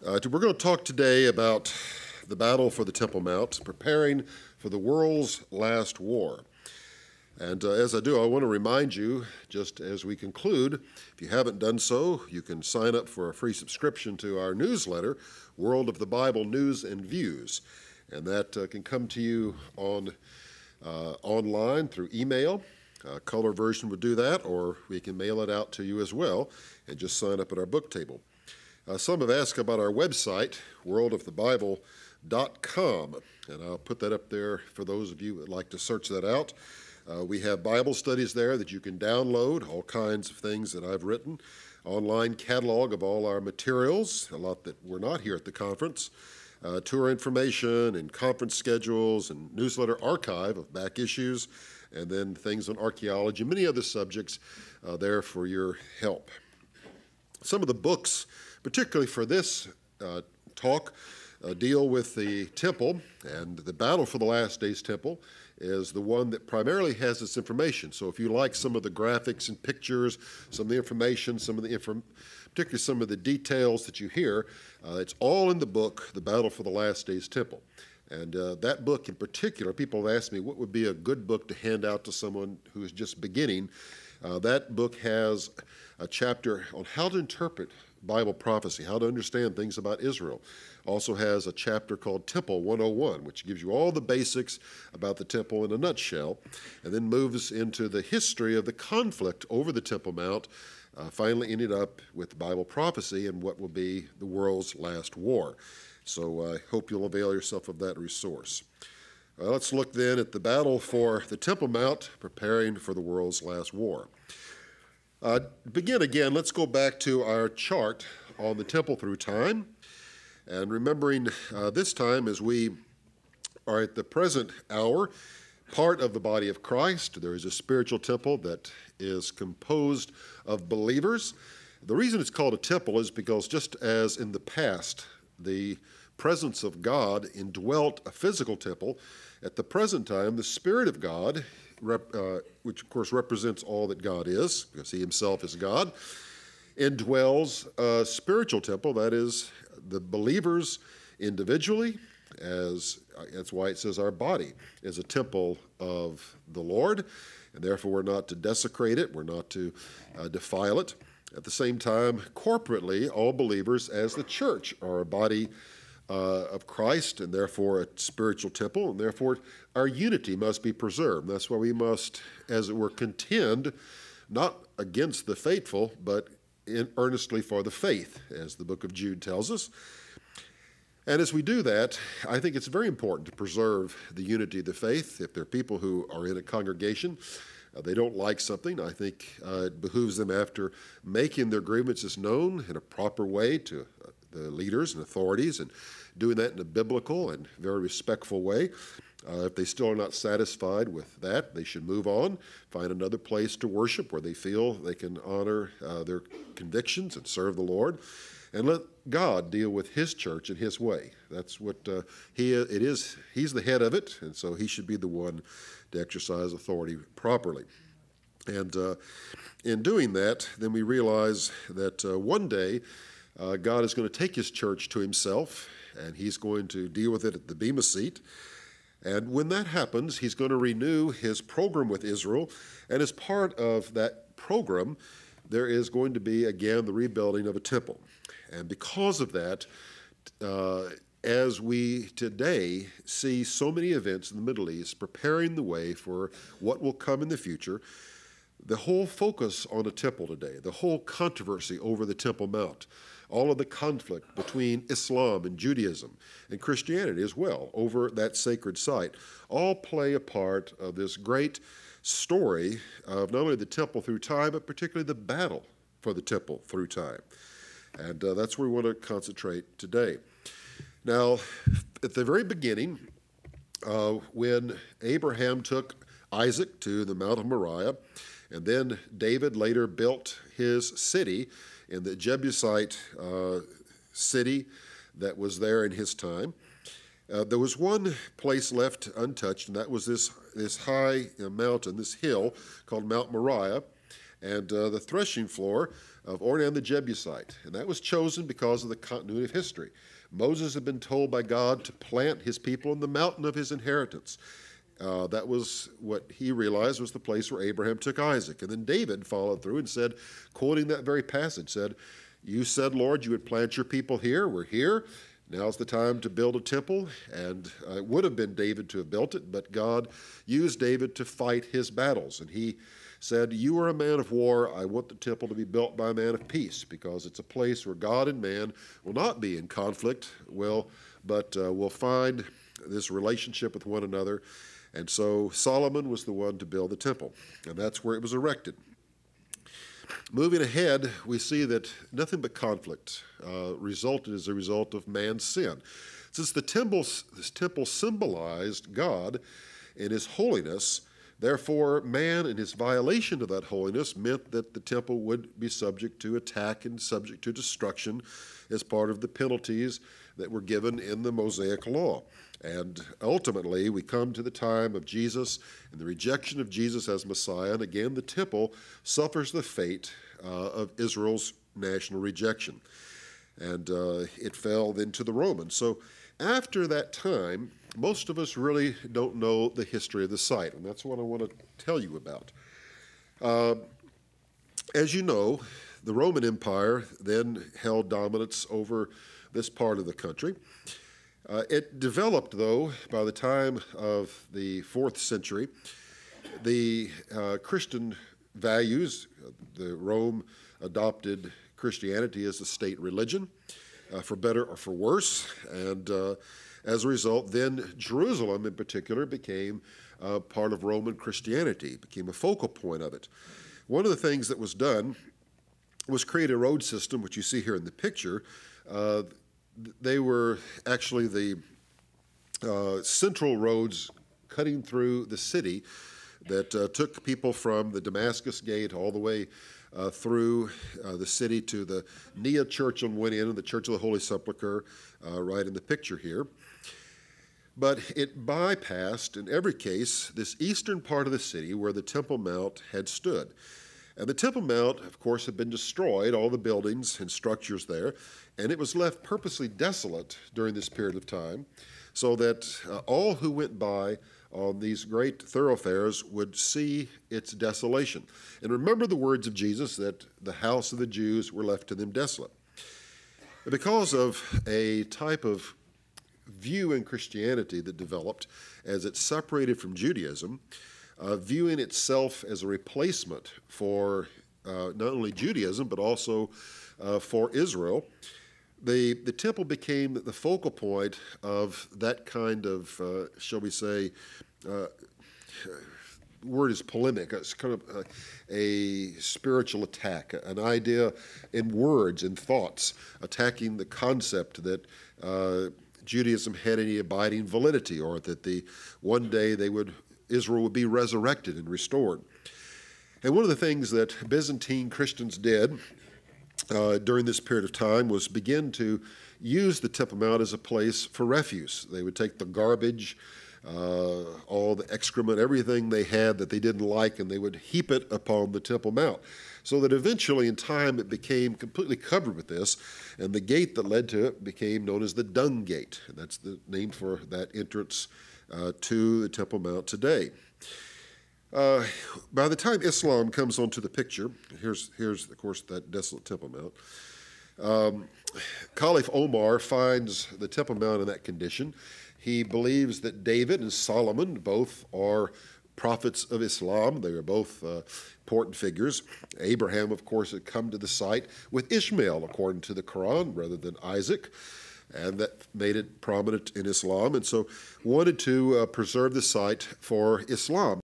We're going to talk today about the battle for the Temple Mount, preparing for the world's last war. And as I do, I want to remind you, just as we conclude, if you haven't done so, you can sign up for a free subscription to our newsletter, World of the Bible News and Views. And that can come to you online through email. Color version would do that, or we can mail it out to you as well, and just sign up at our book table. Some have asked about our website, worldofthebible.com, and I'll put that up there for those of you that like to search that out. We have Bible studies there that you can download, all kinds of things that I've written, online catalog of all our materials, a lot that were not here at the conference, tour information and conference schedules and newsletter archive of back issues, and then things on archaeology, many other subjects there for your help. Some of the books, particularly for this talk, deal with the temple, and the battle for the last days temple is the one that primarily has this information. So if you like some of the graphics and pictures, some of the information, particularly some of the details that you hear, it's all in the book, The Battle for the Last Days Temple. And that book in particular, people have asked me what would be a good book to hand out to someone who is just beginning. That book has a chapter on how to interpret Bible prophecy, how to understand things about Israel. Also has a chapter called Temple 101, which gives you all the basics about the temple in a nutshell, and then moves into the history of the conflict over the Temple Mount, finally ended up with Bible prophecy and what will be the world's last war. So I hope you'll avail yourself of that resource. Let's look then at the battle for the Temple Mount, preparing for the world's last war. Begin again, let's go back to our chart on the temple through time. And remembering this time as we are at the present hour, part of the body of Christ, there is a spiritual temple that is composed of believers. The reason it's called a temple is because just as in the past, the presence of God indwelt a physical temple, at the present time, the Spirit of God, which of course represents all that God is, because he himself is God, indwells a spiritual temple, that is, the believers individually, that's why it says our body is a temple of the Lord, and therefore we're not to desecrate it, we're not to defile it. At the same time, corporately, all believers as the church are a body of Christ, and therefore a spiritual temple, and therefore our unity must be preserved. That's why we must, as it were, contend, not against the faithful, but earnestly for the faith, as the book of Jude tells us. And as we do that, I think it's very important to preserve the unity of the faith. If there are people who are in a congregation, they don't like something, I think it behooves them, after making their grievances known in a proper way to the leaders and authorities, and doing that in a biblical and very respectful way. If they still are not satisfied with that, they should move on, find another place to worship where they feel they can honor their convictions and serve the Lord, and let God deal with his church in his way. That's what He's the head of it, and so he should be the one to exercise authority properly. And in doing that, then we realize that one day God is going to take his church to himself, and he's going to deal with it at the Bema seat. And when that happens, he's going to renew his program with Israel, and as part of that program, there is going to be, again, the rebuilding of a temple. And because of that, as we today see so many events in the Middle East preparing the way for what will come in the future, the whole focus on a temple today, the whole controversy over the Temple Mount, all of the conflict between Islam and Judaism and Christianity as well over that sacred site, all play a part of this great story of not only the temple through time, but particularly the battle for the temple through time. And that's where we want to concentrate today. Now, at the very beginning, when Abraham took Isaac to the Mount of Moriah, and then David later built his city in the Jebusite city that was there in his time, there was one place left untouched, and that was this high mountain, this hill called Mount Moriah. and the threshing floor of Ornan the Jebusite. And that was chosen because of the continuity of history. Moses had been told by God to plant his people in the mountain of his inheritance. That was what he realized was the place where Abraham took Isaac. And then David followed through and said, quoting that very passage, said, "You said, Lord, you would plant your people here. We're here. Now's the time to build a temple." And it would have been David to have built it, but God used David to fight his battles. And he said, "You are a man of war. I want the temple to be built by a man of peace, because it's a place where God and man will not be in conflict, but will find this relationship with one another." And so Solomon was the one to build the temple, and that's where it was erected. Moving ahead, we see that nothing but conflict resulted as a result of man's sin. Since this temple symbolized God and his holiness, therefore man and his violation of that holiness meant that the temple would be subject to attack and subject to destruction as part of the penalties that were given in the Mosaic law. And ultimately, we come to the time of Jesus and the rejection of Jesus as Messiah. And again, the temple suffers the fate of Israel's national rejection. And it fell then to the Romans. So after that time, most of us really don't know the history of the site. And that's what I want to tell you about. As you know, the Roman Empire then held dominance over this part of the country. It developed, though, by the time of the 4th century. The Christian values, the Rome adopted Christianity as the state religion, for better or for worse. And as a result, then Jerusalem in particular became part of Roman Christianity, became a focal point of it. One of the things that was done was create a road system, which you see here in the picture. They were actually the central roads cutting through the city that took people from the Damascus Gate all the way through the city to the Nia Church on one end and the Church of the Holy Sepulchre right in the picture here. But it bypassed, in every case, this eastern part of the city where the Temple Mount had stood. And the Temple Mount, of course, had been destroyed, all the buildings and structures there, and it was left purposely desolate during this period of time, so that all who went by on these great thoroughfares would see its desolation. And remember the words of Jesus that the house of the Jews were left to them desolate. Because of a type of view in Christianity that developed as it separated from Judaism, viewing itself as a replacement for not only Judaism, but also for Israel, the temple became the focal point of that kind of, shall we say, word is polemic. It's kind of a spiritual attack, an idea in words and thoughts, attacking the concept that Judaism had any abiding validity, or that one day Israel would be resurrected and restored. And one of the things that Byzantine Christians did during this period of time was begin to use the Temple Mount as a place for refuse. They would take the garbage, all the excrement, everything they had that they didn't like, and they would heap it upon the Temple Mount. So that eventually in time it became completely covered with this, and the gate that led to it became known as the Dung Gate. And that's the name for that entrance to the Temple Mount today. By the time Islam comes onto the picture, here's of course that desolate Temple Mount. Caliph Omar finds the Temple Mount in that condition. He believes that David and Solomon both are prophets of Islam. They are both important figures. Abraham, of course, had come to the site with Ishmael, according to the Quran, rather than Isaac. And that made it prominent in Islam, and so wanted to preserve the site for Islam.